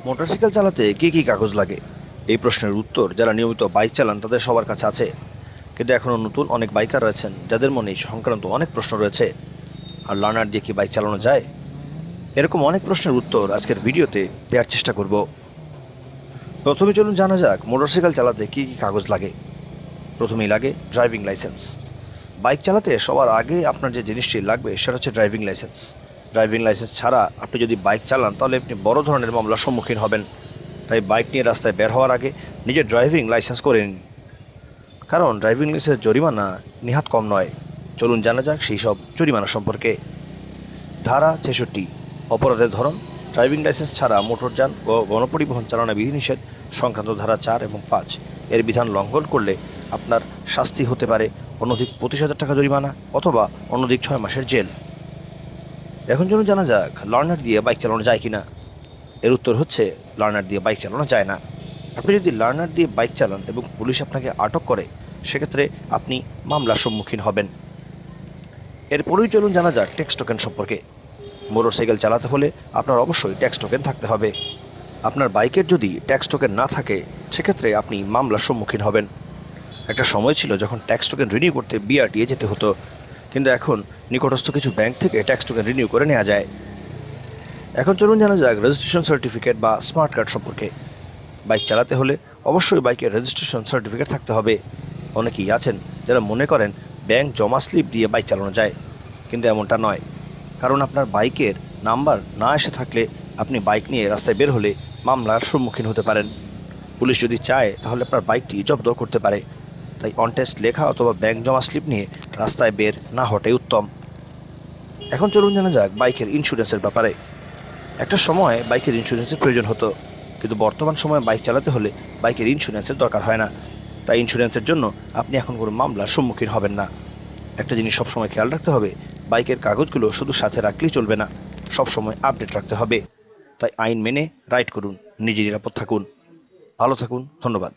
Motorcycle চালাতে কি কি কাগজ লাগে? এই প্রশ্নের উত্তর যারা নিয়মিত বাইক চালান তাদের সবার কাছে আছে। কিন্তু এখনো নতুন অনেক বাইকার রয়েছেন যাদের মনে এই সংক্রান্ত অনেক প্রশ্ন রয়েছে। আর লার্নার দিয়ে কি বাইক চালানো যায়? এরকম অনেক প্রশ্নের উত্তর আজকের ভিডিওতে দেওয়ার চেষ্টা করব। প্রথমে চলুন জানা যাক মোটরসাইকেল চালাতে কি কি কাগজ লাগে। প্রথমেই লাগে ড্রাইভিং লাইসেন্স। বাইক চালাতে সবার আগে আপনার যে জিনিসটি লাগবে সেটা হচ্ছে ড্রাইভিং লাইসেন্স। ড্রাইভিং লাইসেন্স ছাড়া আপনি যদি বাইক চালান তাহলে আপনি বড় ধরনের মামলার সম্মুখীন হবেন। তাই বাইক নিয়ে রাস্তায় বের হওয়ার আগে নিজের ড্রাইভিং লাইসেন্স করে নিন, কারণ ড্রাইভিং লাইসেন্সের জরিমানা নেহাত কম নয়। চলুন জানা যাক সেই সব জরিমানা সম্পর্কে। ধারা ৬৬, অপরাধের ধরন। ড্রাইভিং লাইসেন্স ছাড়া মোটরযান ও গণপরিবহন চালানো বিধিনিষেধ সংক্রান্ত ধারা ৪ এবং ৫ এর বিধান লঙ্ঘন করলে আপনার শাস্তি হতে পারে অনধিক ২৫,০০০ টাকা জরিমানা অথবা অনধিক ৬ মাসের জেল। এখন চলুন জানা যাক লার্নার দিয়ে বাইক চালানো যায় কিনা। এর উত্তর হচ্ছে লার্নার দিয়ে বাইক চালানো যায় না। আপনি যদি লার্নার দিয়ে বাইক চালান এবং পুলিশ আপনাকে আটক করে, সেক্ষেত্রে আপনি মামলার সম্মুখীন হবেন। এরপরেই চলুন জানা যাক ট্যাক্স টোকেন সম্পর্কে। মোটরসাইকেল চালাতে হলে আপনার অবশ্যই ট্যাক্স টোকেন থাকতে হবে। আপনার বাইকের যদি ট্যাক্স টোকেন না থাকে, সেক্ষেত্রে আপনি মামলার সম্মুখীন হবেন। একটা সময় ছিল যখন ট্যাক্স টোকেন রিনিউ করতে বিআরটিএ যেতে হতো, কিন্তু এখন নিকটস্থ কিছু ব্যাংক থেকে ট্যাক্স টোকেন রিনিউ করে নেওয়া যায়। এখন চলুন জানা যাক রেজিস্ট্রেশন সার্টিফিকেট বা স্মার্ট কার্ড সম্পর্কে। বাইক চালাতে হলে অবশ্যই বাইকের রেজিস্ট্রেশন সার্টিফিকেট থাকতে হবে। অনেকেই আছেন যারা মনে করেন ব্যাংক জমা স্লিপ দিয়ে বাইক চালানো যায়, কিন্তু এমনটা নয়। কারণ আপনার বাইকের নাম্বার না এসে থাকলে আপনি বাইক নিয়ে রাস্তায় বের হলে মামলার সম্মুখীন হতে পারেন। পুলিশ যদি চায় তাহলে আপনার বাইকটি জব্দ করতে পারে। তাই অনটেস্ট লেখা অথবা ব্যাংক জমা স্লিপ নিয়ে রাস্তায় বের না হওয়াটাই উত্তম। এখন চলুন জানা যাক বাইকের ইন্স্যুরেন্সের ব্যাপারে। একটা সময় বাইকের ইন্স্যুরেন্সের প্রয়োজন হতো, কিন্তু বর্তমান সময়ে বাইক চালাতে হলে বাইকের ইন্স্যুরেন্সের দরকার হয় না। তাই ইন্স্যুরেন্সের জন্য আপনি এখন কোনো মামলার সম্মুখীন হবেন না। একটা জিনিস সবসময় খেয়াল রাখতে হবে, বাইকের কাগজগুলো শুধু সাথে রাখলেই চলবে না, সবসময় আপডেট রাখতে হবে। তাই আইন মেনে রাইড করুন, নিজে নিরাপদ থাকুন। ভালো থাকুন, ধন্যবাদ।